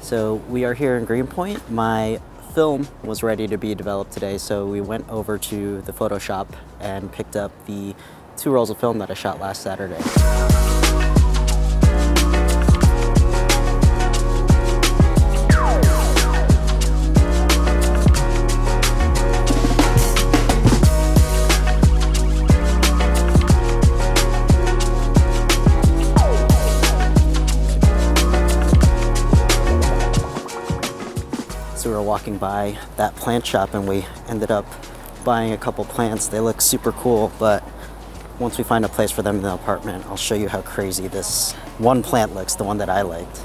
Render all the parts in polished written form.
So we are here in Greenpoint. My film was ready to be developed today, so we went over to the Photoshop and picked up the 2 rolls of film that I shot last Saturday. So we were walking by that plant shop and we ended up buying a couple plants. They look super cool, but once we find a place for them in the apartment, I'll show you how crazy this one plant looks, the one that I liked.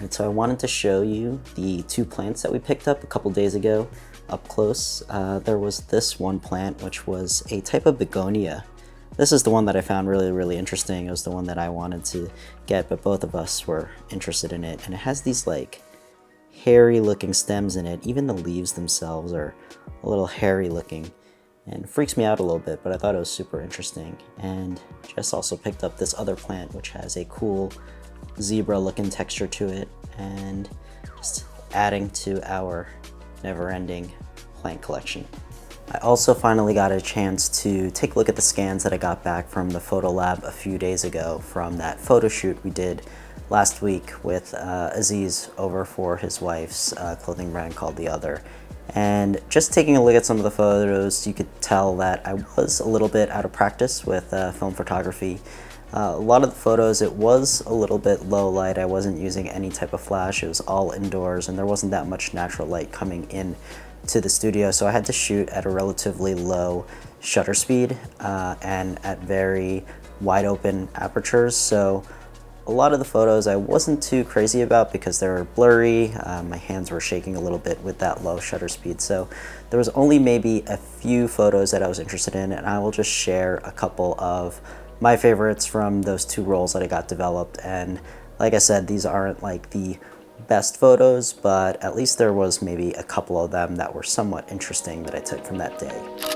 So I wanted to show you the 2 plants that we picked up a couple days ago up close. There was this one plant, which was a type of begonia. This is the one that I found really interesting. It was the one that I wanted to get, but both of us were interested in it. And it has these like hairy looking stems in it. Even the leaves themselves are a little hairy looking and freaks me out a little bit, but I thought it was super interesting. And Jess also picked up this other plant, which has a cool zebra looking texture to it, and just adding to our never-ending plant collection. I also finally got a chance to take a look at the scans that I got back from the photo lab a few days ago from that photo shoot we did last week with Aziz over for his wife's clothing brand called The Other. And just taking a look at some of the photos, you could tell that I was a little bit out of practice with film photography. A lot of the photos, it was a little bit low light. I wasn't using any type of flash. It was all indoors and there wasn't that much natural light coming in to the studio. So I had to shoot at a relatively low shutter speed and at very wide open apertures. So a lot of the photos I wasn't too crazy about because they were blurry. My hands were shaking a little bit with that low shutter speed. So there was only maybe a few photos that I was interested in, and I will just share a couple of my favorites from those 2 rolls that I got developed. And like I said, these aren't like the best photos, but at least there was maybe a couple of them that were somewhat interesting that I took from that day.